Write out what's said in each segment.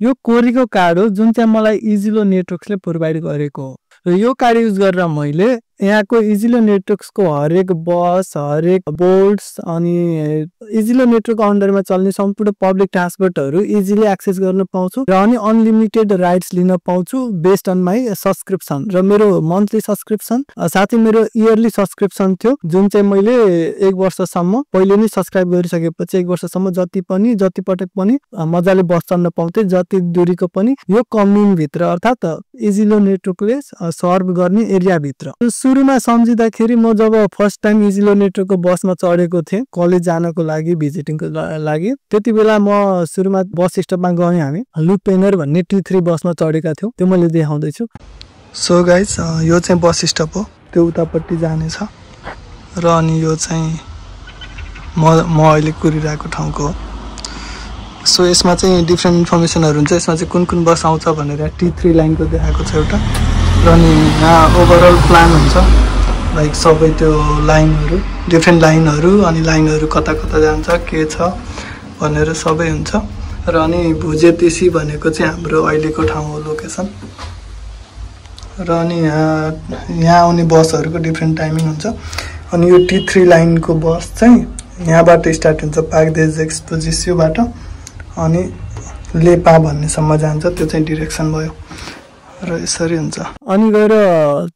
यो कोरीको कार्ड हो जुन चाहिँ मलाई इजिलो नेटवर्क्सले प्रोभाइड गरेको हो र यो कार्ड युज गरेर मैले यहाँको इजिलो नेटवर्क्सको हरेक बस हरेक बोर्ड्स अनि इजिलो नेटवर्क अन्डरमा चल्ने सम्पूर्ण पब्लिक ट्रान्सपोर्टहरू इजिली एक्सेस गर्न पाउँछु र अनि अनलिमिटेड राइड्स लिन पाउँछु बेस्ड अन माई सब्सक्रिप्सन र मेरो मन्थली सब्सक्रिप्सन साथै मेरो इयरली सब्सक्रिप्सन थियो जुन चाहिँ मैले 1 वर्षसम्म पहिले नै सब्सक्राइब गरिसकेपछि 1 वर्षसम्म जति पटक पनि मजाले बस चल्न पाउँथे जति दूरीको पनि यो कम्युन भित्र अर्थात् इजिलो नेटवर्कले सर्भ गर्ने एरिया भित्र सुरुमा सम्झिँदाखेरि म जब फर्स्ट टाइम इजिलो नेटवर्कको बसमा चढेको थिएँ कलेज जानको लागि भिजिटिङको लागि त्यति बेला म सुरुमा बस स्टपमा गएँ हामी लुपेनर भन्ने T3 बसमा चढेका थियौँ त्यो मैले देखाउँदैछु सो गाइज यो चाहिँ बस स्टप हो त्यो उतापट्टि जाने छ र अनि यो चाहिँ म अहिले कुरिरहेको ठाउँको हो सो यसमा चाहिँ डिफ्रेन्ट इन्फर्मेसनहरू हुन्छ यसमा चाहिँ कुन बस आउँछ भनेर T3 लाइनको देखाएको छ एउटा र अनि यहाँ ओभरअल प्लान हुन्छ लाइक सबै त्यो लाइनहरू डिफ्रेन्ट लाइनहरू अनि लाइनहरू कता कता जान्छ के छ भनेर सबै हुन्छ र अनि भुजेतिसी भनेको चाहिँ हाम्रो अहिलेको ठाउँ हो लोकेसन र अनि यहाँ आउने बसहरूको डिफ्रेन्ट टाइमिङ हुन्छ अनि यो T3 लाइनको बस चाहिँ यहाँबाट स्टार्ट हुन्छ पार्क देज एक्सपोजिसियोबाट अनि लेपा भन्नेसम्म जान्छ त्यो चाहिँ डिरेक्सन भयो र यसरी हुन्छ अनि गएर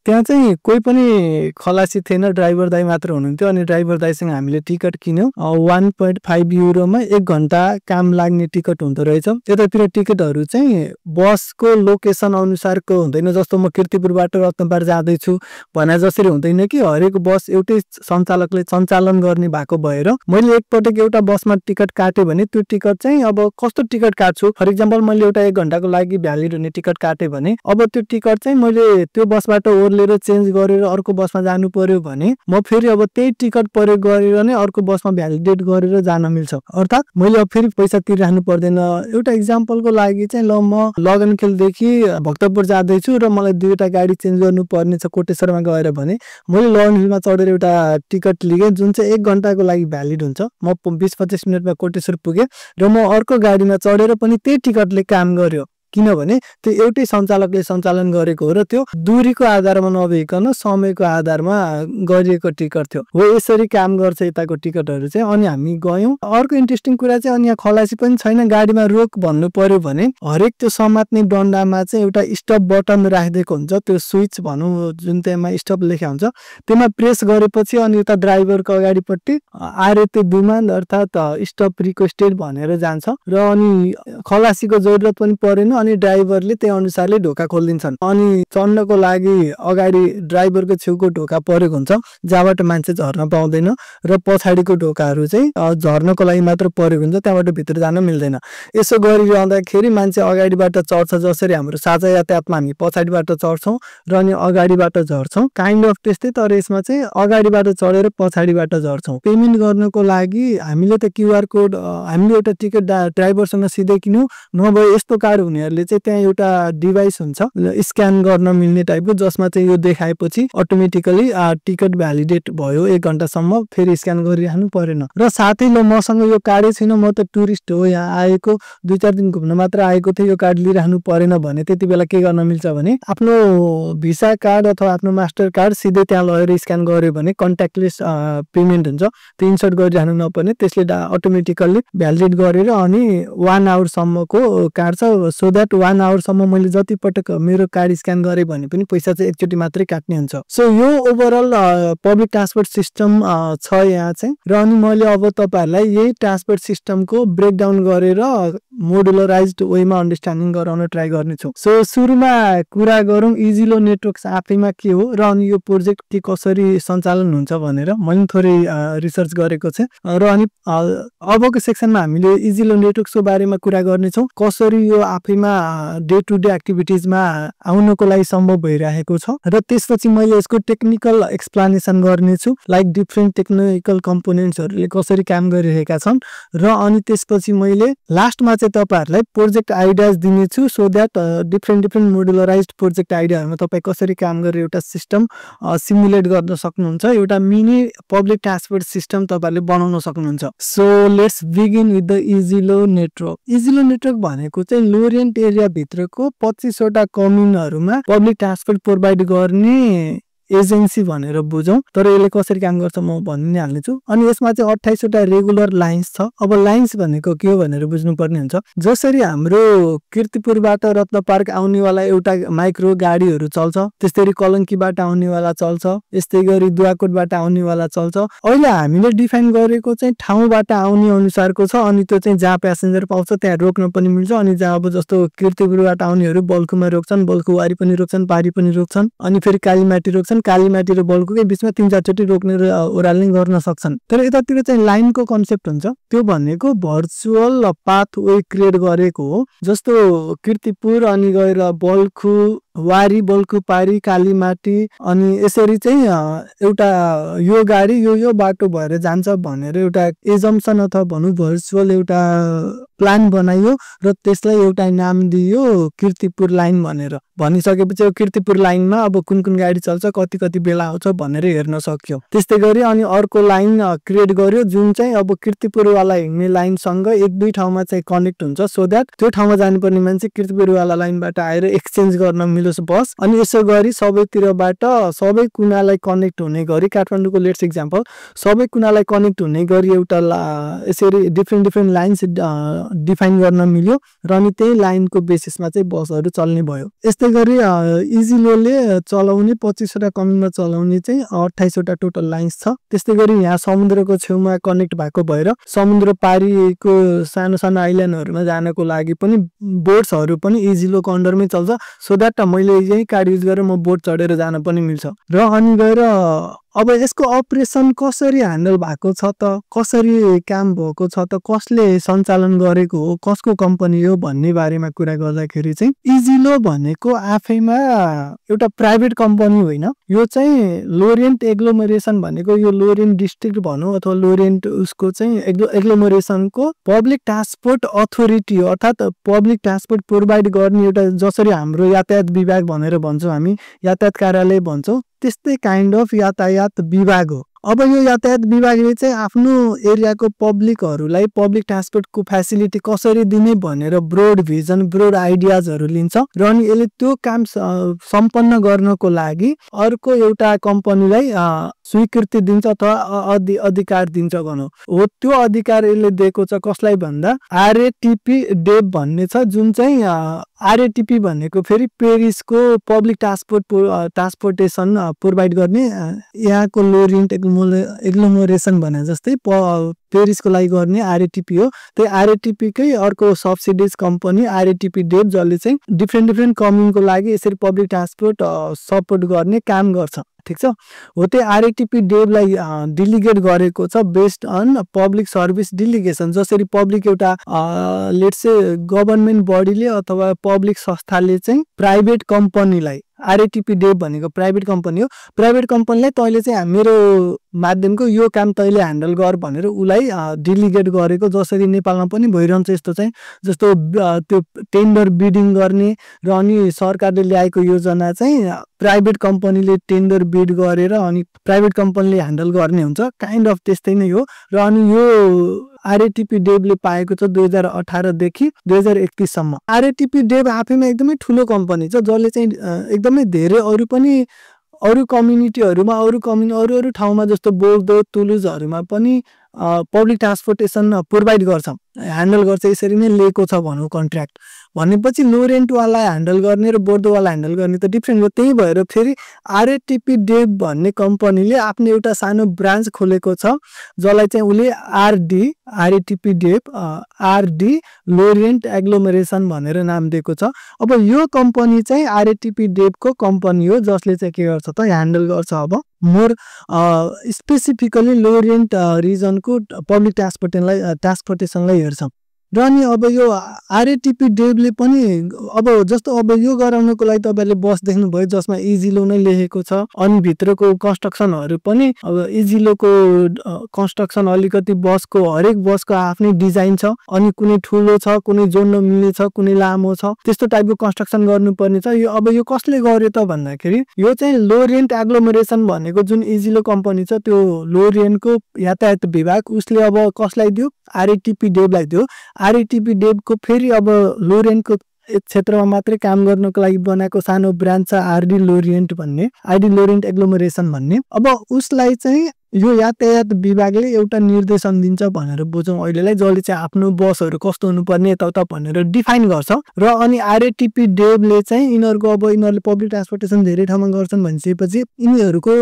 त्यहाँ चाहिँ कोही पनि खलासी थिएन ड्राइभर दाइ मात्र हुनुहुन्थ्यो अनि ड्राइभर दाइसँग हामीले टिकट किन्यौँ 1.5 युरोमा 1 घण्टा काम लाग्ने टिकट हुँदो रहेछ यतातिर टिकटहरू चाहिँ बसको लोकेसन अनुसारको हुँदैन जस्तो म कीर्तिपुरबाट रत्नपार जाँदैछु भने जसरी हुँदैन कि हरेक बस एउटै सञ्चालकले सञ्चालन गर्ने भएको भएर मैले एकपटक एउटा बसमा टिकट काटेँ भने त्यो टिकट चाहिँ अब कस्तो टिकट काट्छु फर इक्जाम्पल मैले एउटा 1 घण्टाको लागि भ्यालिड हुने टिकट काटेँ भने अब त्यो टिकट चाहिँ मैले त्यो बसबाट ओर्लेर चेन्ज गरेर अर्को बसमा जानु पर्यो भने म फेरि अब त्यही टिकट प्रयोग गरेर नै अर्को बसमा भ्यालिडेट गरेर जान मिल्छ अर्थात् मैले अब फेरि पैसा तिरिराख्नु पर्दैन एउटा इक्जाम्पलको लागि चाहिँ ल म लगनखेलदेखि भक्तपुर जाँदैछु र मलाई 2टा गाडी चेन्ज गर्नु पर्ने छ कोटेश्वरमा गएर भने मैले लगनखेलमा चढेर एउटा टिकट लिएँ जुन चाहिँ 1 घण्टाको लागि भ्यालिड हुन्छ म 20-25 मिनटमा कोटेश्वर पुगेँ र म अर्को गाडीमा चढेर पनि त्यही टिकटले काम गर्यो किनभने त्यो एउटै सञ्चालकले सञ्चालन गरेको हो र त्यो दूरीको आधारमा नभइकन समयको आधारमा गरिएको टिकट थियो हो यसरी काम गर्छ यताको टिकटहरू चाहिँ अनि हामी गयौँ अर्को इन्ट्रेस्टिङ कुरा चाहिँ अनि यहाँ खलासी पनि छैन गाडीमा रोक भन्नु पर्यो भने हरेक त्यो समात्ने डन्डामा चाहिँ एउटा स्टप बटन राखिदिएको हुन्छ त्यो स्विच भनौँ जुन त्यहाँमा स्टप लेखा हुन्छ त्यसमा प्रेस गरेपछि अनि उता ड्राइभरको अगाडिपट्टि आरएते विमान अर्थात् स्टप रिक्वेस्टेड भनेर जान्छ र अनि खलासीको जरुरत पनि परेन अनि ड्राइभरले त्यही अनुसारले ढोका खोलिदिन्छन् अनि चढ्नको लागि अगाडि ड्राइभरको छेउको ढोका परेको हुन्छ जहाँबाट मान्छे झर्न पाउँदैन र पछाडिको ढोकाहरू चाहिँ झर्नको लागि मात्र परेको हुन्छ त्यहाँबाट भित्र जान मिल्दैन यसो गरिरहँदाखेरि मान्छे अगाडिबाट चढ्छ जसरी हाम्रो साझा यातायातमा हामी पछाडिबाट चढ्छौँ र अनि अगाडिबाट झर्छौँ काइन्ड अफ त्यस्तै तर यसमा चाहिँ अगाडिबाट चढेर पछाडिबाट झर्छौँ पेमेन्ट गर्नको लागि हामीले त क्युआर कोड हामीले एउटा टिकट ड्राइभरसँग सिधै किन्यौँ नभए यस्तो कार्ड हुनेहरूले चाहिँ त्यहाँ एउटा डिभाइस हुन्छ स्क्यान गर्न मिल्ने टाइपको जसमा चाहिँ यो देखाएपछि अटोमेटिकली टिकट भ्यालिडेट भयो 1 घण्टासम्म फेरि स्क्यान गरिराख्नु परेन र साथै ल मसँग यो कार्डै छैन म त टुरिस्ट हो यहाँ आएको 2-4 दिन घुम्न मात्र आएको थिएँ यो कार्ड लिइराख्नु परेन भने त्यति बेला के गर्न मिल्छ भने आफ्नो भिसा कार्ड अथवा आफ्नो मास्टर कार्ड सिधै त्यहाँ लगेर स्क्यान गर्यो भने कन्ट्याक्टलेस पेमेन्ट हुन्छ त्यो इन्सर्ट गरिराख्नु नपर्ने त्यसले अटोमेटिकल्ली भ्यालिडेट गरेर अनि 1 आवरसम्मको कार्ड छ सो द्याट 1 आवरसम्म मैले जति पटक मेरो कार्ड स्क्यान गरेँ भने पनि पैसा चाहिँ एकचोटि मात्रै काट्ने हुन्छ सो यो ओभरअल पब्लिक ट्रान्सपोर्ट सिस्टम छ यहाँ चाहिँ र अनि मैले अब तपाईहरुलाई यही ट्रान्सपोर्ट सिस्टमको ब्रेकडाउन गरेर मोडुलराइज्ड वेमा अन्डरस्ट्यान्डिङ गराउन ट्राई गर्नेछु सो सुरुमा कुरा गरौँ इजिलो नेटवर्क्स आफैमा के हो र अनि यो प्रोजेक्ट के कसरी सञ्चालन हुन्छ भनेर मैले थोरै रिसर्च गरेको छु र अनि अबको सेक्सनमा हामीले इजिलो नेटवर्क्सको बारेमा कुरा गर्नेछौँ कसरी यो आफैमा लाइफमा डे टु डे एक्टिभिटिजमा आउनको लागि सम्भव भइरहेको छ र त्यसपछि मैले यसको टेक्निकल एक्सप्लेनेसन गर्नेछु लाइक डिफ्रेन्ट टेक्निकल कम्पोनेन्ट्सहरूले कसरी काम गरिरहेका छन् र अनि त्यसपछि मैले लास्टमा चाहिँ तपाईहरुलाई प्रोजेक्ट आइडियाज दिनेछु सो दैट डिफ्रेन्ट मोडुलराइज्ड प्रोजेक्ट आइडियाहरुमा तपाई कसरी काम गरेर एउटा सिस्टम सिमुलेट गर्न सक्नुहुन्छ एउटा मिनी पब्लिक ट्रान्सपोर्ट सिस्टम तपाईहरुले बनाउन सक्नुहुन्छ so let's begin with the Izilo network Izilo network भनेको चाहिँ लोरियन्ट एरिया भित्रको 25 वटा कम्युनहरुमा पब्लिक ट्रान्सपोर्ट प्रोवाइड गर्ने एजेन्सी भनेर बुझौं तर यसले कसरी काम गर्छ म भन्ने हाल्नेछु अनि यसमा चाहिँ 28 वटा रेगुलर लाइन्स छ अब लाइन्स भनेको के हो भनेर बुझ्नु पर्ने हुन्छ जसरी हाम्रो कीर्तिपुरबाट रत्नपार्क आउनेवाला एउटा माइक्रो गाडीहरु चल्छ त्यसैगरी कलंकीबाट आउनेवाला चल्छ यस्तै गरी दुवाकोटबाट आउनेवाला चल्छ अहिले हामीले डिफाइन गरेको चाहिँ ठाउँबाट आउने अनुसारको छ अनि त्यो चाहिँ जहाँ प्यासेन्जर पाउँछ त्यहाँ रोक्न पनि मिल्छ अनि जहाँ अब जस्तो कीर्तिपुरबाट आउनेहरु बल्कुमा रोक्छन् बल्कुवारी पनि रोक्छन् पारी पनि रोक्छन् अनि फेरि कालीमाटी रोक्छन् कालीमाटी र बल्कुकै बीचमा 3-4 चोटी रोक्ने र ओह्राल्ने गर्न सक्छन् तर यतातिर चाहिँ लाइनको कन्सेप्ट हुन्छ त्यो भनेको भर्चुअल पाथवे क्रिएट गरेको हो जस्तो कीर्तिपुर अनि गएर बल्खु वारी बल्खु पारी कालीमाटी अनि यसरी चाहिँ एउटा यो गाडी यो बाटो भएर जान्छ भनेर एउटा एजम्पसन अथवा भनु भर्चुअल एउटा प्लान बनाइयो र त्यसलाई एउटा नाम दियो कीर्तिपुर लाइन भनेर भनिसकेपछि कीर्तिपुर लाइनमा अब कुन गाडी चल्छ कति बेला आउँछ भनेर हेर्न सक्यो त्यस्तै गरी अनि अर्को लाइन क्रिएट गर्यो जुन चाहिँ अब कीर्तिपुर वाला हिँड्ने लाइन सँग एक दुई ठाउँमा चाहिँ कनेक्ट हुन्छ सो दैट त्यो ठाउँमा जानुपर्ने मान्छे कीर्तिपुर वाला लाइनबाट आएर एक्सचेन्ज गर्न मिलोस् बस अनि यसो गरी सबैतिरबाट सबै कुनालाई कनेक्ट हुने गरी काठमाडौँको लेट्स एक्जाम्पल सबै कुनालाई कनेक्ट हुने गरी एउटा यसरी डिफ्रेन्ट लाइन्स डिफाइन गर्न मिल्यो र अनि त्यही लाइनको बेसिसमा चाहिँ बसहरु चल्ने भयो यस्तै गरी इजिलोले चलाउने 25 वटा कम्युनमा चलाउने चाहिँ 28 वटा टोटल लाइन्स छ त्यस्तै गरी यहाँ समुद्रको छेउमा कनेक्ट भएको भएर समुद्र पारीको सानो आइल्यान्डहरुमा जानको लागि पनि बोट्सहरु पनि इजिलोको अन्डरमै चल्छ सो दैट मैले यही कार्ड युज गरेर म बोट चढेर जान पनि मिल्छ र अनि गएर अब यसको अपरेसन कसरी ह्यान्डल भएको छ त कसरी काम भएको छ त कसले सञ्चालन गरेको हो कसको कम्पनी हो भन्ने बारेमा कुरा गर्दाखेरि चाहिँ इजिलो भनेको आफैमा एउटा प्राइभेट कम्पनी होइन यो चाहिँ लोरियन्ट एग्लोमरेसन भनेको यो लोरियन्ट डिस्ट्रिक्ट भनौं अथवा लोरियन्ट उसको चाहिँ एग्लोमरेसनको पब्लिक ट्रान्सपोर्ट अथोरिटी हो अर्थात पब्लिक ट्रान्सपोर्ट प्रोवाइड गर्ने एउटा जसरी हाम्रो यातायात विभाग भनेर भन्छौं हामी यातायात कार्यालय भन्छौं त्यस्तै काइन्ड अफ यातायात विभाग हो अब यो यातायात विभागले चाहिँ आफ्नो एरियाको पब्लिकहरुलाई पब्लिक ट्रान्सपोर्टको फ्यासिलिटी कसरी दिने भनेर ब्रोड भिजन ब्रोड आइडियाजहरु लिन्छ र अनि यसले त्यो काम सम्पन्न गर्नको लागि अर्को एउटा कम्पनीलाई स्वीकृति दिन्छ अथवा अधिकार दिन्छ भनौं हो त्यो अधिकार यसले दिएको छ कसलाई भन्दा आरएटीपी डेप भन्ने छ जुन चाहिँ आरएटीपी भनेको फेरि पेरिसको पब्लिक ट्रान्सपोर्टेसन प्रोवाइड गर्ने यहाँको लोरियन्ट एग्लोमरेसन भने जस्तै पेरिसको लागि गर्ने आरएटीपी हो त्यही आरएटीपी कै अर्को सब्सिडिज कम्पनी आरएटीपी डेप जसले चाहिँ डिफ्रेन्ट कम्युनको लागि यसरी पब्लिक ट्रान्सपोर्ट सपोर्ट गर्ने काम गर्छ ठीक छ हो त्यही आरएटीपी डेपलाई डेलिगेट गरेको छ based on public service delegation जसरी पब्लिक एउटा लेट्स से गभर्नमेन्ट बडीले अथवा पब्लिक संस्थाले चाहिँ प्राइभेट कम्पनीलाई आरएटीपी डेप भनेको प्राइभेट कम्पनी हो प्राइभेट कम्पनीलाई तैले चाहिँ मेरो माध्यमको यो काम तैले ह्यान्डल गर भनेर उलाई डेलिगेट गरेको जसरी नेपालमा पनि भइरहन्छ यस्तो चाहिँ जस्तो त्यो टेन्डर बिडिङ गर्ने र अनि सरकारले ल्याएको योजना चाहिँ प्राइभेट कम्पनीले टेन्डर बिड गरेर अनि प्राइभेट कम्पनीले ह्यान्डल गर्ने हुन्छ काइन्ड अफ त्यस्तै नै हो र अनि यो आरएटीपी डेपले पाएको छ 2018 देखि 2031 सम्म आरएटीपी डेप आफैमा एकदमै ठूलो कम्पनी छ जसले चाहिँ एकदमै धेरै अरु कम्युनिटीहरुमा अरु ठाउँमा जस्तो बोर्दो तुलुजहरुमा पनि पब्लिक ट्रान्सपोर्टेसन प्रोवाइड गर्छ ह्यान्डल गर्छ यसरी नै लिएको छ भनौं कन्ट्र्याक्ट भनेपछि लोरेन्ट वाला ह्यान्डल गर्ने र बोर्दो वाला ह्यान्डल गर्ने त डिफरेन्ट हो त्यही भएर फेरि आरएटीपी डेप भन्ने कम्पनीले आफ्नो एउटा सानो ब्रान्च खोलेको छ जसलाई चाहिँ उले आरएटीपी डेप आरडी लोरेन्ट एग्लोमरेसन भनेर नाम दिएको छ अब यो कम्पनी चाहिँ आरएटीपी डेपको कम्पनी हो जसले चाहिँ के गर्छ त ह्यान्डल गर्छ अब मोर स्पेसिफिकली लोरेन्ट रिजनको पब्लिक ट्रान्सपोर्टेसनलाई हेर्छ र अनि अब यो आरएटीपी डेभले पनि अब जस्तो अब यो गराउनको लागि तपाईले बस देख्नुभयो जसमा इजिलो नै लेखेको छ अनि भित्रको कन्स्ट्रक्सनहरु पनि अब इजिलोको कन्स्ट्रक्सन अलिकति बसको हरेक बसको आफ्नै डिजाइन छ अनि कुनै ठुलो छ कुनै जोड्न मिल्ने छ कुनै लामो छ त्यस्तो टाइपको कन्स्ट्रक्सन गर्नुपर्ने छ यो अब यो कसले गर्यो त भन्दाखेरि यो चाहिँ लोरेन्ट एग्लोमरेसन भनेको जुन इजिलो कम्पनी छ त्यो लोरेन्टको यातायात विभाग उसले अब कसलाई दियो आरएटीपी डेभलाई दियो आरएटीपी डेभको फेरि अब लोरेन्टको क्षेत्रमा मात्रै काम गर्नको लागि बनाएको सानो ब्रान्च छ आरडी लोरेन्ट भन्ने आरडी लोरेन्ट एग्लोमरेसन भन्ने अब उसलाई चाहिँ यो यातायात विभागले एउटा निर्देशन दिन्छ भनेर बुझौँ अहिलेलाई जसले चाहिँ आफ्नो बसहरु कस्तो हुनुपर्ने यताउता भनेर डिफाइन गर्छ र अनि आरएटीपी डेभले चाहिँ यिनीहरुको अब यिनीहरुले पब्लिक ट्रान्सपोर्टेसन धेरै ठाउँमा गर्छन् भनिसकेपछि यिनीहरुको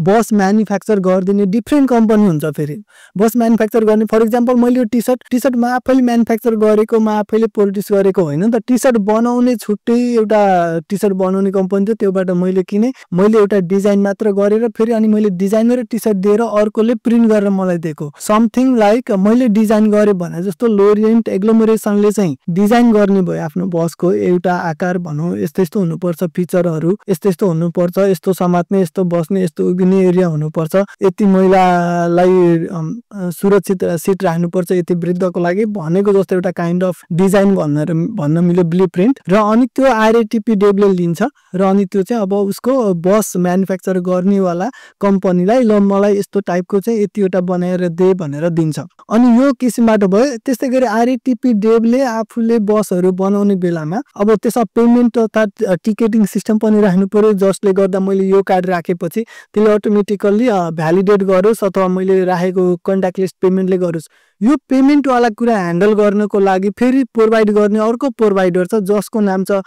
बस म्यानुफ्याक्चर गर्दिने डिफरेन्ट कम्पनी हुन्छ फेरि बस म्यानुफ्याक्चर गर्ने फर एक्जाम्पल मैले यो टी-शर्ट मा आफैले म्यानुफ्याक्चर गरेको मा आफैले प्रोड्युस गरेको होइन नि त टी-शर्ट बनाउने छुट्टै एउटा टी-शर्ट बनाउने कम्पनी थियो त्योबाट मैले किने मैले एउटा डिजाइन मात्र गरेर फेरि अनि मैले डिजाइन गरेर टी-शर्ट अर्कोले प्रिन्ट गरेर मलाई दिएको समथिङ लाइक मैले डिजाइन गरे भने जस्तो लोरेन्ट एग्लोमरेसनले चाहिँ डिजाइन गर्ने भयो आफ्नो बसको एउटा आकार भनौं यस्तो यस्तो हुनुपर्छ फिचरहरु यस्तो यस्तो हुनुपर्छ यस्तो समात्ने यस्तो बस्ने यस्तो उभिने एरिया हुनुपर्छ यति महिलालाई सुरक्षित सिट राख्नुपर्छ यति वृद्धको लागि भनेको जस्तो एउटा काइन्ड अफ डिजाइन भन्न मिल्यो ब्लुप्रिन्ट र अनि त्यो आरएटीपी डेभले लिन्छ र अनि त्यो चाहिँ अब उसको बस म्यानुफ्याक्चर गर्नेवाला कम्पनीलाई ल मलाई यस्तो टाइपको चाहिँ यतिवटा बनाएर दे भनेर दिन्छ अनि यो किसिमबाट भयो त्यसै गरी आरएटीपी डेभले आफूले बसहरु बनाउने बेलामा अब त्यसमा पेमेन्ट अर्थात टिकेटिङ सिस्टम पनि राख्नु पर्यो जसले गर्दा मैले यो कार्ड राखेपछि त्यसले अटोमेटिकली भ्यालिडेट गरोस् अथवा मैले राखेको कन्ट्याक्टलेस पेमेन्टले गरोस् यो पेमेन्ट वाला कुरा ह्यान्डल गर्नको लागि फेरि प्रोवाइड गर्ने अर्को प्रोवाइडर छ जसको नाम छ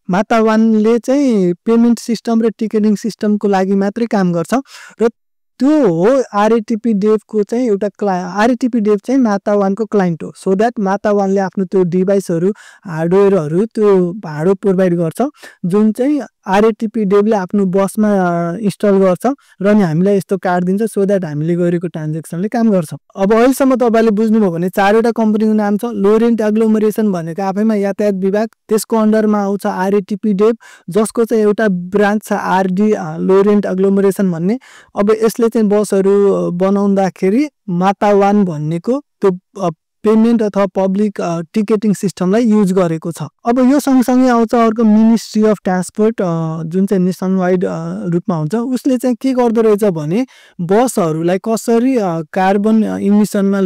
मातावानले चाहिँ पेमेन्ट सिस्टम र टिकेटिङ सिस्टमको लागि मात्रै काम गर्छ र त्यो हो आरएटीपी डेभको चाहिँ एउटा आरएटीपी डेभ चाहिँ मातावानको क्लाइन्ट हो सो दैट मातावानले आफ्नो त्यो डिभाइसहरु हार्डवेयरहरु त्यो भाडो प्रोवाइड गर्छ जुन चाहिँ आरएटीपी डेभले आफ्नो बसमा इन्स्टल गर्छ र अनि हामीलाई यस्तो कार्ड दिन्छ सो दैट हामीले गरेको ट्रान्ज्याक्सनले काम गर्छ अब अहिलेसम्म तपाईले बुझ्नुभयो भने चारवटा कम्पनीको नाम छ लोरेन्ट एग्लोमरेसन भनेको आफैमा यातायात विभाग त्यसको अन्डरमा आउँछ आरएटीपी डेभ जसको चाहिँ एउटा ब्रान्च छ आरडी लोरेन्ट एग्लोमरेसन भन्ने अब यसले चाहिँ बसहरु बनाउँदाखेरि मातावान भन्नेको त्यो पेमेन्ट अथवा पब्लिक टिकेटिङ सिस्टमलाई युज गरेको छ अब यो सँगसँगै आउँछ अर्को मिनिस्ट्री अफ ट्रान्सपोर्ट जुन चाहिँ नेसन वाइड रूपमा हुन्छ उसले चाहिँ के गर्दो रहेछ भने बसहरुलाई कसरी कार्बन इमिसनमा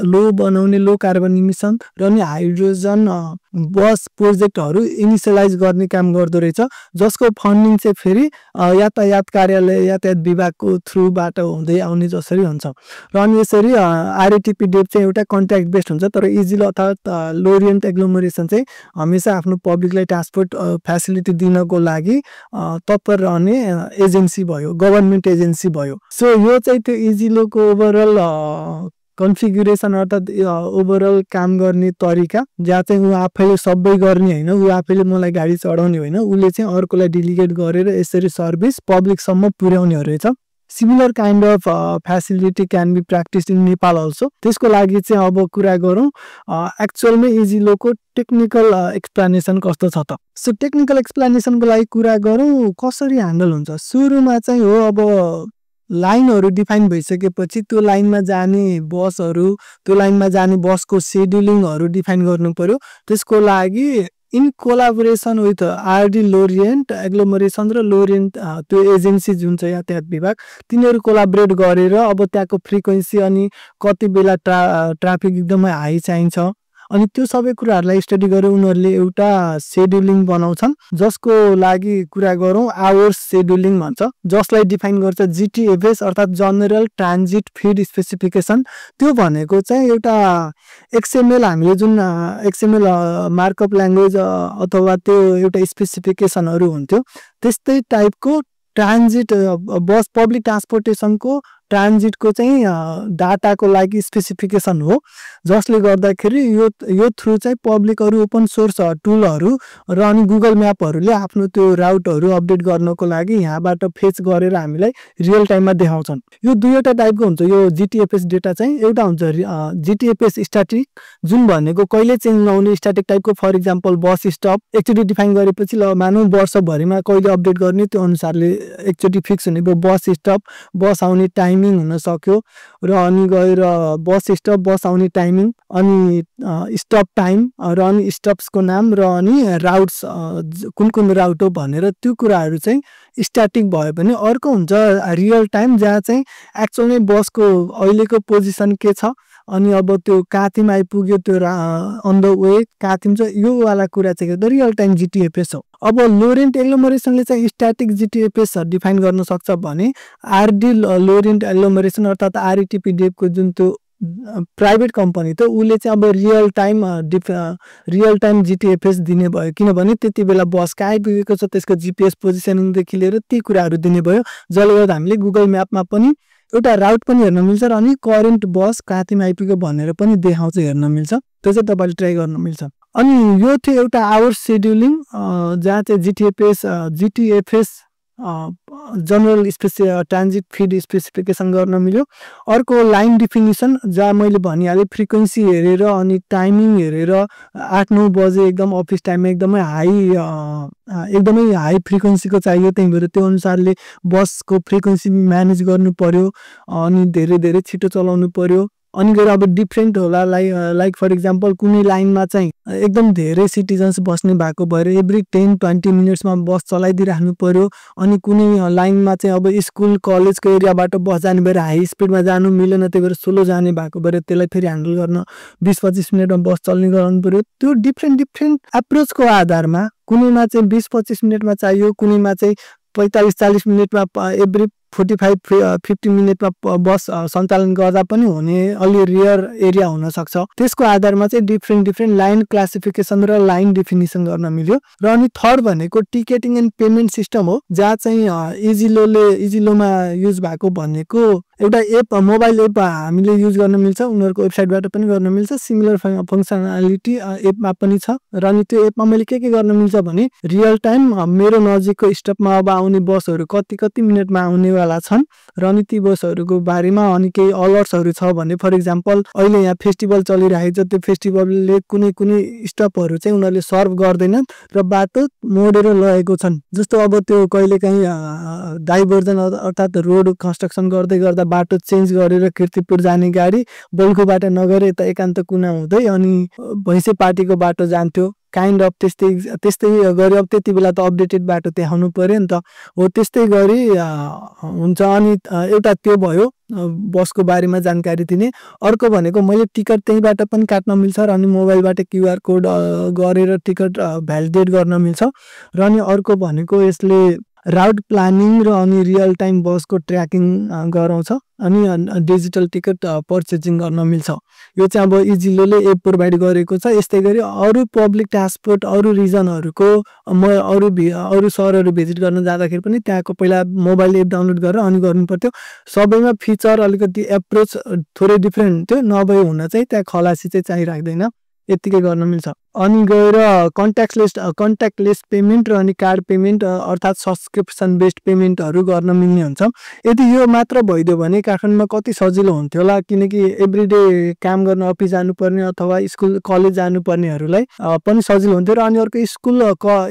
लो बनाउने लो कार्बन इमिसन र नि हाइड्रोजन बस प्रोजेक्टहरु इनिशियलाइज गर्ने काम गर्दो रहेछ जसको फन्डिङ चाहिँ फेरि यातायात कार्यालय यातायात विभागको थ्रुबाट हुँदै आउने जसरी हुन्छ र अनि यसरी आरएटीपी डेभ चाहिँ एउटा कन्ट्र्याक्ट बेस्ड हुन्छ तर इजिलो अर्थात लोरेन्ट एग्लोमरेसन चाहिँ हमेशा आफ्नो पब्लिकलाई ट्रान्सपोर्ट फ्यासिलिटी दिनको लागि तत्पर रहने एजेन्सी भयो गभर्नमेन्ट एजेन्सी भयो सो यो चाहिँ त्यो इजिलोको ओभरअल कन्फिगुरेसन अर्थात ओभरअल काम गर्ने तरिका जहाँ चाहिँ उ आफैले सबै गर्ने हैन उ आफैले मलाई गाडी चढाउने हैन उले चाहिँ अर्कोलाई डेलिगेट गरेर यसरी सर्भिस पब्लिकसम्म पुर्याउने रहेछ similar kind of facility can be practised in Nepal also त्यसको लागि चाहिँ अब कुरा गरौँ एक्चुअलमा इजिलोको टेक्निकल एक्सप्लेनेसन कस्तो छ त सो टेक्निकल एक्सप्लेनेसनको लागि कुरा गरौँ कसरी ह्यान्डल हुन्छ सुरुमा चाहिँ हो अब लाइनहरु डिफाइन भइसकेपछि त्यो लाइनमा जाने बसहरु त्यो लाइनमा जाने बसको शेड्युलिङहरु डिफाइन गर्नु पर्यो त्यसको लागि इन कोलाबोरेसन विथ आरडी लोरेन्ट एग्लोमरेसन र लोरेन्ट त्यो एजेन्सी जुन छ यातायात विभाग तिनीहरु कोलाबोरेट गरेर अब त्यहाँको फ्रिक्वेन्सी अनि कति बेला ट्राफिक एकदमै हाई चाहिन्छ अनि त्यो सबै कुराहरुलाई स्टडी गरेर उनीहरुले एउटा शेड्युलिङ बनाउँछन् जसको लागि कुरा गरौँ आवर्स शेड्युलिङ भन्छ जसलाई डिफाइन गर्छ जीटीएफएस अर्थात जनरल ट्रान्जिट फीड स्पेसिफिकेसन त्यो भनेको चाहिँ एउटा एक्सएमएल हामीले जुन एक्सएमएल मार्कअप ल्याङ्ग्वेज अथवा त्यो एउटा स्पेसिफिकेसनहरु हुन्थ्यो त्यस्तै टाइपको ट्रान्जिट बस पब्लिक ट्रान्सपोर्टेसनको ट्रान्जिटको चाहिँ डाटाको लागि स्पेसिफिकेसन हो, जसले गर्दाखेरि यो थ्रु चाहिँ पब्लिक अरू ओपन सोर्स टुलहरू र अनि गुगल म्यापहरूले आफ्नो त्यो राउटहरू अपडेट गर्नको लागि यहाँबाट फेच गरेर हामीलाई रियल टाइममा देखाउँछन्। यो दुईवटा टाइपको हुन्छ। यो GTFS डेटा चाहिँ एउटा हुन्छ GTFS स्ट्याटिक, जुन भनेको कहिले चेन्ज नहुने स्ट्याटिक टाइपको। फर इक्जाम्पल बस स्टप एकचोटि डिफाइन गरेपछि ल मानौँ वर्षभरिमा कहिले अपडेट गर्ने त्यो अनुसारले एकचोटि फिक्स हुने भयो। बस स्टप, बस आउने टाइमिङ हुन सक्यो र अनि गएर बस स्टप, बस आउने टाइमिङ, अनि स्टप टाइम र अनि स्टप्सको नाम र अनि राउट्स कुन कुन राउट हो भनेर त्यो कुराहरू चाहिँ स्ट्याटिक भयो भने अर्को हुन्छ रियल टाइम, जहाँ चाहिँ एक्चुअलमै बसको अहिलेको पोजिसन के छ अनि अब त्यो कहाँतिम आइपुग्यो, त्यो अन द वे कहाँतिम छ, यो वाला कुरा चाहिँ रियल टाइम GTFS हो। अब लोरेन्ट एग्लोमरेसनले चाहिँ स्ट्याटिक GTFS डिफाइन गर्न सक्छ भने RD लोरेन्ट एग्लोमरेसन अर्थात् RETP को जुन त्यो प्राइभेट कम्पनी त उसले चाहिँ अब रियल टाइम GTFS दिने भयो, किनभने त्यति बेला बस कहाँ आइपुगेको छ त्यसको GPS पोजिसनिङदेखि लिएर ती कुराहरू दिने भयो, जसले गर्दा हामीले गुगल म्यापमा पनि एउटा राउट पनि हेर्न मिल्छ र अनि करेन्ट बस कहाँतिम आइपुग्यो भनेर पनि देखाउँछ, हेर्न मिल्छ। त्यो चाहिँ तपाईँले ट्राई गर्न मिल्छ। अनि यो थियो एउटा आवर सेड्युलिङ, जहाँ चाहिँ GTFS general transit feed specification गर्न मिल्यो। अर्को लाइन डिफिनिसन, जहाँ मैले भनिहालेँ फ्रिक्वेन्सी हेरेर अनि टाइमिङ हेरेर 8-9 बजे एकदम अफिस टाइममा एकदमै हाई फ्रिक्वेन्सीको चाहियो, त्यही भएर त्यो अनुसारले बसको फ्रिक्वेन्सी म्यानेज गर्नु पर्यो अनि धेरै छिटो चलाउनु पर्यो। अनि गएर अब डिफ्रेन्ट होला, लाइक फर इक्जाम्पल कुनै लाइनमा चाहिँ एकदम धेरै सिटिजन्स बस्ने भएको भएर एभ्री 10-20 मिनट्समा बस चलाइदिइराख्नु पर्यो। अनि कुनै लाइनमा चाहिँ अब स्कुल कलेजको एरियाबाट बस जाने भएर हाई स्पिडमा जानु मिलेन, त्यही भएर स्लो जाने भएको भएर त्यसलाई फेरि ह्यान्डल गर्न 20-25 मिनटमा बस चल्ने गराउनु पर्यो। त्यो डिफ्रेन्ट एप्रोचको आधारमा कुनैमा चाहिँ 20-25 मिनटमा चाहियो, कुनैमा चाहिँ 45-40 मिनटमा एभ्री 45-50 मिनटमा बस सञ्चालन गर्दा पनि हुने अलि रियर एरिया हुनसक्छ। त्यसको आधारमा चाहिँ डिफ्रेन्ट लाइन क्लासिफिकेसन र लाइन डिफिनिसन गर्न मिल्यो। र अनि थर्ड भनेको टिकेटिङ एन्ड पेमेन्ट सिस्टम हो, जहाँ चाहिँ इजिलोमा युज भएको भनेको एउटा एप, मोबाइल एप हामीले युज गर्न मिल्छ, उनीहरूको वेबसाइटबाट पनि गर्न मिल्छ, सिमिलर फङ्सनालिटी एपमा पनि छ। र अनि त्यो एपमा मैले के गर्न मिल्छ भने रियल टाइम मेरो नजिकको स्टपमा अब आउने बसहरू कति मिनटमा आउने वाला छन् र अनि ती बसहरूको बारेमा अनि केही अलर्ट्सहरू छ भने, फर इक्जाम्पल अहिले यहाँ फेस्टिभल चलिरहेको छ, त्यो फेस्टिभलले कुनै स्टपहरू चाहिँ उनीहरूले सर्भ गर्दैनन् र बाटो मोडेर लगेको छन्। जस्तो अब त्यो कहिलेकाहीँ डाइभर्जन अर्थात् रोड कन्स्ट्रक्सन गर्दा बाटो चेन्ज गरेर कीर्तिपुर जाने गाडी बल्खुबाट नगरे यता एकान्त कुना हुँदै अनि भैँसे पार्टीको बाटो जान्थ्यो, काइन्ड अफ त्यस्तै गरी। अब त्यति बेला त अपडेटेड बाटो देखाउनु पर्यो नि त, हो त्यस्तै गरी हुन्छ। अनि एउटा त्यो भयो बसको बारेमा जानकारी दिने। अर्को भनेको मैले टिकट त्यहीबाट पनि काट्न मिल्छ र अनि मोबाइलबाट QR कोड गरेर टिकट भ्यालिडेट गर्न मिल्छ। र अनि अर्को भनेको यसले राउट प्लानिङ र अनि रियल टाइम बसको ट्र्याकिङ गराउँछ अनि डिजिटल टिकट पर्चेजिङ गर्न मिल्छ। यो चाहिँ अब इजिलोले एप प्रोभाइड गरेको छ। यस्तै गरी अरू पब्लिक ट्रान्सपोर्ट अरू रिजनहरूको म अरू सहरहरू भिजिट गर्न जाँदाखेरि पनि त्यहाँको पहिला मोबाइल एप डाउनलोड गरेर अनि गर्नु पर्थ्यो। सबैमा फिचर अलिकति एप्रोच थोरै डिफ्रेन्ट थियो, नभए हुन चाहिँ त्यहाँ खलासी चाहिँ चाहिराख्दैन, यतिकै गर्न मिल्छ। अनि गएर कन्ट्याक्टलेस पेमेन्ट र अनि कार्ड पेमेन्ट अर्थात् सब्सक्रिप्सन बेस्ड पेमेन्टहरू गर्न मिल्ने हुन्छ। यदि यो मात्र भइदियो भने काठमाडौँमा कति सजिलो हुन्थ्यो होला, किनकि एभ्रिडे काम गर्न अफिस जानुपर्ने अथवा स्कुल कलेज जानुपर्नेहरूलाई पनि सजिलो हुन्थ्यो। र अनि अर्को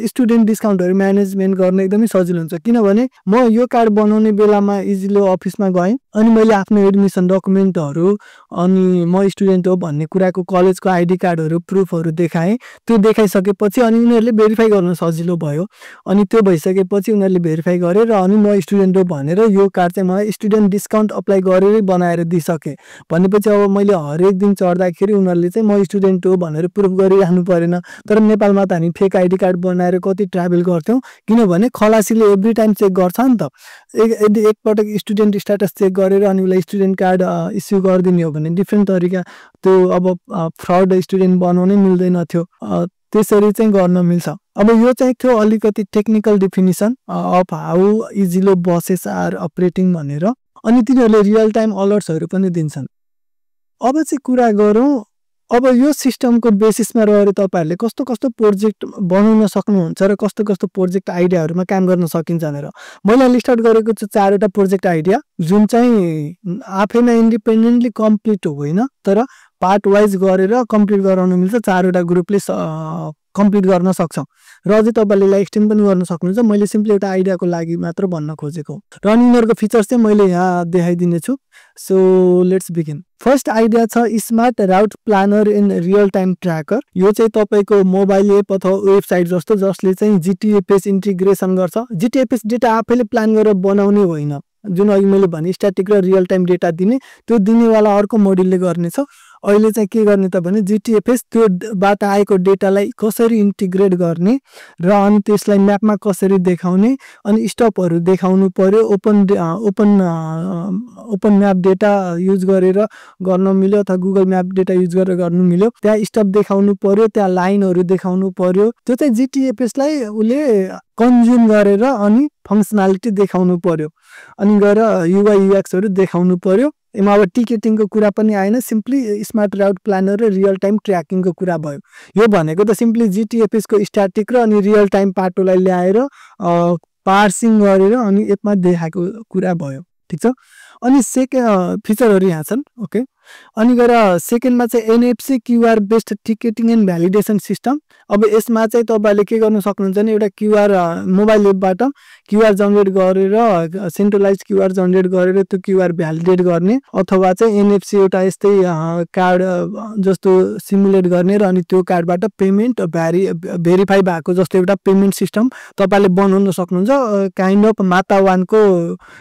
स्टुडेन्ट डिस्काउन्टहरू म्यानेजमेन्ट गर्न एकदमै सजिलो हुन्छ, किनभने म यो कार्ड बनाउने बेलामा इजिलो अफिसमा गएँ अनि मैले आफ्नो एडमिसन डकुमेन्टहरू अनि म स्टुडेन्ट हो भन्ने कुराको कलेजको ID कार्डहरू प्रुफहरू देखाएँ। त्यो देखाइसकेपछि अनि उनीहरूले भेरिफाई गर्न सजिलो भयो। अनि त्यो भइसकेपछि उनीहरूले भेरिफाई गरे र अनि म स्टुडेन्ट हो भनेर यो कार्ड चाहिँ मलाई स्टुडेन्ट डिस्काउन्ट अप्लाई गरेरै बनाएर दिइसके भनेपछि अब मैले हरेक दिन चढ्दाखेरि उनीहरूले चाहिँ म स्टुडेन्ट हो भनेर प्रुफ गरिराख्नु परेन। तर नेपालमा त हामी फेक ID कार्ड बनाएर कति ट्राभल गर्थ्यौँ, किनभने खलासीले एभ्री टाइम चेक गर्छ नि त। यदि एकपटक स्टुडेन्ट स्ट्याटस चेक गरेर अनि उसलाई स्टुडेन्ट कार्ड इस्यु गरिदिने हो भने डिफ्रेन्ट तरिका त्यो अब फ्रड स्टुडेन्ट बनाउनै मिल्दैन थियो, त्यसरी चाहिँ गर्न मिल्छ। अब यो चाहिँ थियो अलिकति टेक्निकल डिफिनिसन अफ हाउ इजिलो बसेस आर अपरेटिङ भनेर। अनि तिनीहरूले रियल टाइम अलर्ट्सहरू पनि दिन्छन्। अब चाहिँ कुरा गरौँ अब यो सिस्टमको बेसिसमा रहेर तपाईहरुले कस्तो कस्तो प्रोजेक्ट बनाउन सक्नुहुन्छ र कस्तो कस्तो प्रोजेक्ट आइडियाहरुमा काम गर्न सकिन्छ भनेर मैले लिस्ट आउट गरेको छु 4 वटा प्रोजेक्ट आइडिया जुन चाहिँ आफैमा इन्डिपेन्डेन्टली कम्प्लिट होइन तर पार्ट वाइज गरेर कम्प्लिट गराउन मिल्छ 4 वटा ग्रुपले कम्प्लिट गर्न सक्छ र अझै तपाईले यसलाई एक्सटेन्ड पनि गर्न सक्नुहुन्छ। मैले सिम्पली एउटा आइडियाको लागि मात्र भन्न खोजेको र यिनीहरुको फिचर्स चाहिँ मैले यहाँ देखाइदिने छु। So let's begin. First idea छ smart route planner in real time tracker. यो चाहिँ तपाईको मोबाइल एप अथवा वेबसाइट जस्तो जसले चाहिँ जीटीएफएस इन्टिग्रेसन गर्छ। जीटीएफएस डेटा आफैले प्लान गरेर बनाउने होइन, जुन अघि मैले भने स्ट्याटिक र रियल टाइम डेटा दिने त्यो दिनेवाला अर्को मोड्युलले गर्नेछ। अहिले चाहिँ के गर्ने त भने जीटीएफएस त्यो बाट आएको डेटालाई कसरी इन्टिग्रेट गर्ने र अनि त्यसलाई म्यापमा कसरी देखाउने अनि स्टपहरु देखाउनु पर्यो। ओपन म्याप डेटा युज गरेर गर्न मिल्यो अथवा गुगल म्याप डेटा युज गरेर गर्न मिल्यो। त्यहाँ स्टप देखाउनु पर्यो, त्यहाँ लाइनहरु देखाउनु पर्यो। त्यो चाहिँ जीटीएफएस लाई उले कन्ज्युम गरेर अनि फंक्सनालिटी देखाउनु पर्यो अनि गएर युआई यूएक्स हरु देखाउनु पर्यो। एमा अब टिकेटिङको कुरा पनि आएन, सिम्पली स्मार्ट राउट प्लानर र रियल टाइम ट्र्याकिङको कुरा भयो। यो भनेको त सिम्पली जीटीएफएस को स्ट्याटिक र अनि रियल टाइम पाटोलाई ल्याएर पार्सिङ गरेर अनि एपमा देखाएको कुरा भयो। ठीक छ। अनि सेकेन्ड फिचरहरु यहाँ छन्। ओके, अनि गएर सेकेन्डमा चाहिँ NFC QR based ticketing and validation system. अब यसमा चाहिँ तपाईले के गर्न सक्नुहुन्छ भने एउटा क्यूआर मोबाइल एपबाट क्यूआर जनरेट गरेर सेन्ट्रलाइज क्यूआर जनरेट गरेर त्यो क्यूआर भ्यालिडेट गर्ने अथवा चाहिँ एनएफसी एउटा यस्तै कार्ड जस्तो सिमुलेट गर्ने र अनि त्यो कार्डबाट पेमेन्ट भेरिफाई भएको जस्तो एउटा पेमेन्ट सिस्टम तपाईले बनाउन सक्नुहुन्छ। काइन्ड अफ मातावानको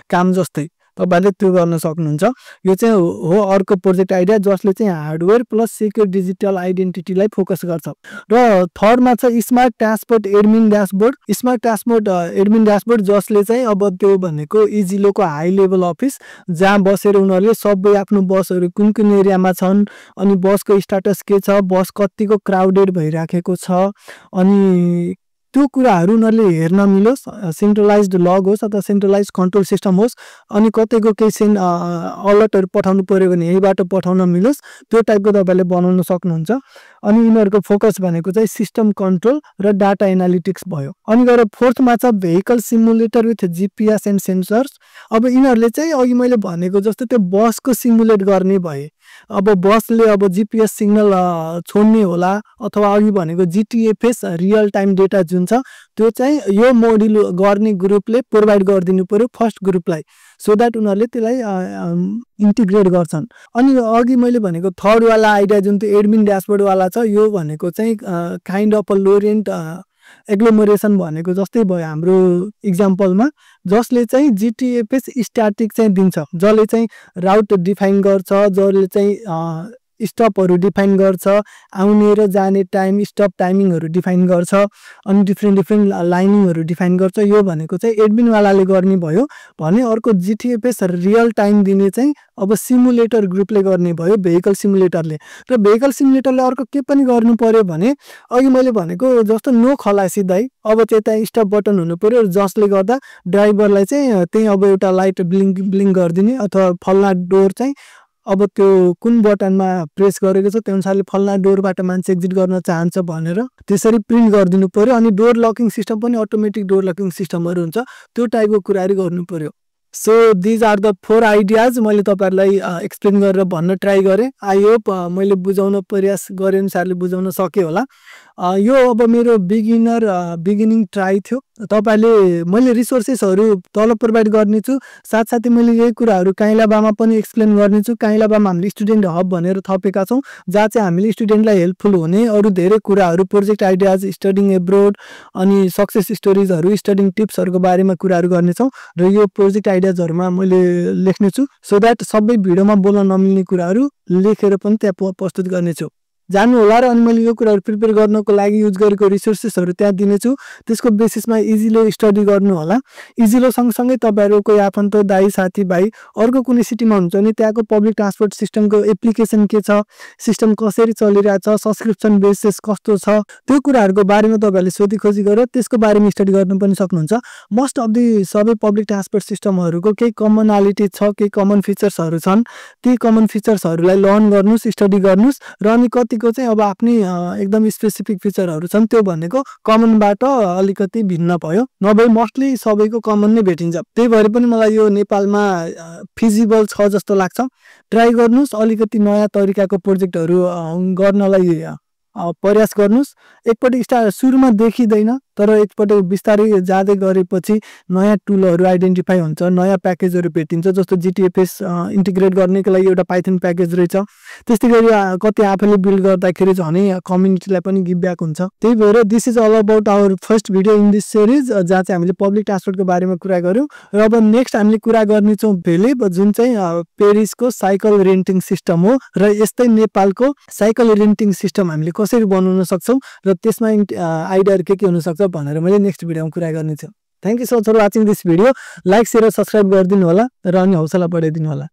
काम जस्तै तपाईले त्यो गर्न सक्नुहुन्छ। यो चाहिँ हो अर्को प्रोजेक्ट आइडिया जसले चाहिँ हार्डवेयर प्लस सेक्युर डिजिटल आइडेन्टिटीलाई फोकस गर्छ। र थर्डमा छ smart transport admin dashboard. Smart transport admin dashboard जसले चाहिँ अब त्यो भनेको इजिलोको हाई लेभल अफिस जहाँ बसेर उनीहरुले सबै आफ्नो बसहरु कुन कुन एरियामा छन् अनि बसको स्टेटस के छ, बस कतिको क्राउडेड भइराखेको छ अनि त्यो कुराहरु उनीहरुले हेर्न मिलोस्। सेन्ट्रलाइज्ड लग होस् अथवा सेन्ट्रलाइज्ड कन्ट्रोल सिस्टम होस् अनि कतैको केही अलर्टहरु पठाउनु पर्यो भने यहीबाट पठाउन मिलोस्, त्यो टाइपको तपाईले बनाउन सक्नुहुन्छ। अनि यिनीहरुको फोकस भनेको चाहिँ सिस्टम कन्ट्रोल र डाटा एनालिटिक्स भयो। अनि गएर फोर्थमा छ vehicle simulator with GPS and sensors. अब यिनीहरुले चाहिँ अघि मैले भनेको जस्तो त्यो बसको सिमुलेट गर्ने भए अब बसले अब जीपीएस सिग्नल छोड्ने होला अथवा अघि भनेको जीटीएफएस रियल टाइम डेटा जुन छ त्यो चाहिँ यो मोड्युल गर्ने ग्रुपले प्रोवाइड गरिदिनु पर्यो फर्स्ट ग्रुपलाई, सो दैट उनीहरुले त्यसलाई इन्टिग्रेट गर्छन्। अनि अघि मैले भनेको थर्ड वाला आइडिया जुन त्यो एडमिन ड्याशबोर्ड वाला छ यो भनेको चाहिँ kind of a Lorient agglomeration भनेको जस्तै भयो हाम्रो इक्जाम्पलमा, जसले चाहिँ जीटीएफएस स्ट्याटिक चाहिँ दिन्छ, जसले चाहिँ राउट डिफाइन गर्छ, जसले चाहिँ स्टपहरु डिफाइन गर्छ, आउने र जाने टाइम स्टप टाइमिङहरु डिफाइन गर्छ अनि डिफरेन्ट लाइनिङहरु डिफाइन गर्छ। यो भनेको चाहिँ एडमिन वालाले गर्ने भयो भने अर्को जीटीएफएस रियल टाइम दिने चाहिँ अब सिमुलेटर ग्रुपले गर्ने भयो भेहिकल सिमुलेटरले। र भेहिकल सिमुलेटरले अर्को के पनि गर्नु पर्यो भने अघि मैले भनेको जस्तो नो खलासी दाइ अब चाहिँ त्यहाँ स्टप बटन हुनु पर्यो जसले गर्दा ड्राइभरलाई चाहिँ त्यही अब एउटा लाइट ब्लिङ्क गरिदिने अथवा फल्ना डोर चाहिँ अब त्यो कुन बटनमा प्रेस गरेको छ त्यो अनुसारले फल्ना डोरबाट मान्छे एक्जिट गर्न चाहन्छ भनेर त्यसरी प्रिन्ट गरिदिनु पर्यो। अनि डोर लकिङ सिस्टम पनि अटोमेटिक डोर लकिङ सिस्टमहरु हुन्छ, त्यो टाइपको कुराहरु गर्नु पर्यो। So these are the 4 ideas मैले तपाईहरुलाई एक्सप्लेन गरेर भन्न ट्राई गरे। आई होप मैले बुझाउन प्रयास गरे अनुसारले बुझाउन सके होला। यो अब मेरो बिगिनिङ ट्राई थियो। तपाईले मैले रिसोर्सेसहरु तल प्रोवाइड गर्ने छु, साथसाथै मैले यही कुराहरु काइलाबामा पनि एक्सप्लेन गर्ने छु। काइलाबामा हामीले स्टुडेन्ट हब भनेर थपेका छौं जहाँ चाहिँ हामीले स्टुडेन्टलाई हेल्पफुल हुने अरु धेरै कुराहरु प्रोजेक्ट आइडियाज, स्टडिङ एब्रोड अनि सक्सेस स्टोरीजहरु, स्टडिङ टिप्सहरुको बारेमा कुराहरु गर्ने छौं र यो प्रोजेक्ट आइडियाजहरुमा मैले लेख्ने छु सो दैट सबै भिडियोमा बोल्न नमिल्ने कुराहरु लेखेर पनि त्यहाँ प्रस्तुत गर्ने छु। जान्नु होला र अनि मैले यो कुराहरु प्रिपेयर गर्नको लागि युज गरेको रिसोर्सेसहरु त्यहाँ दिनेछु त्यसको बेसिसमा इजिलो स्टडी गर्नु होला इजिलो सँगसँगै तपाईहरु कोही आफन्त दाइ साथी भाइ अर्को कुनै सिटीमा हुन्छ भने त्यहाँको पब्लिक ट्रान्सपोर्ट सिस्टमको एप्लिकेसन के छ सिस्टम कसरी चलिरहेछ सब्स्क्रिप्सन बेसिस कस्तो छ त्यो कुराहरुको बारेमा तपाईहरुले सोधी खोजी गरेर त्यसको बारेमा स्टडी गर्न पनि सक्नुहुन्छ मोस्ट अफ दी सबै पब्लिक ट्रान्सपोर्ट सिस्टमहरुको केही कमनालिटी छ केही कमन फिचर्सहरु छन् ती कमन फिचर्सहरुलाई लर्न गर्नुस् स्टडी गर्नुस् र अनि कतिको चाहिँ अब आफ्नै एकदम स्पेसिफिक फिचरहरु छन् त्यो भनेको कमनबाट अलिकति भिन्न भयो नभए मोस्टली सबैको कमन नै भेटिन्छ त्यही भएर पनि मलाई यो नेपालमा फिजिबल छ जस्तो लाग्छ ट्राई गर्नुस् अलिकति नयाँ तरिकाको प्रोजेक्टहरु गर्नलाई प्रयास गर्नुस् एकपटक सुरुमा देखिदैन तर एकपटक बिस्तारै जाँदै गरेपछि नयाँ टुलहरु आइडेन्टिफाई हुन्छ नयाँ प्याकेजहरु भेटिन्छ जस्तो जीटीएफएस इन्टिग्रेट गर्नको लागि एउटा पाइथन प्याकेज रहेछ त्यस्तैगरी कति आफैले बिल्ड गर्दाखेरि झनै कम्युनिटीलाई पनि गिभ ब्याक हुन्छ त्यही भएर this is all about our first video in this series जहाँ चाहिँ हामीले पब्लिक ट्रान्सपोर्टको बारेमा कुरा गर्यौं र अब नेक्स्ट हामीले कुरा गर्ने छौं भेलिब जुन चाहिँ पेरिसको साइकल रेन्टिङ सिस्टम हो र यस्तै नेपालको साइकल रेन्टिङ सिस्टम हामीले कसरी बनाउन सक्छौं र त्यसमा आइडियाहरु के हुन सक्छ भनेर मैले नेक्स्ट भिडियोमा कुरा गर्ने छु thank you so much for watching this video like share र सब्स्क्राइब गरिदिनु होला र अनि हौसला बढाइदिनु होला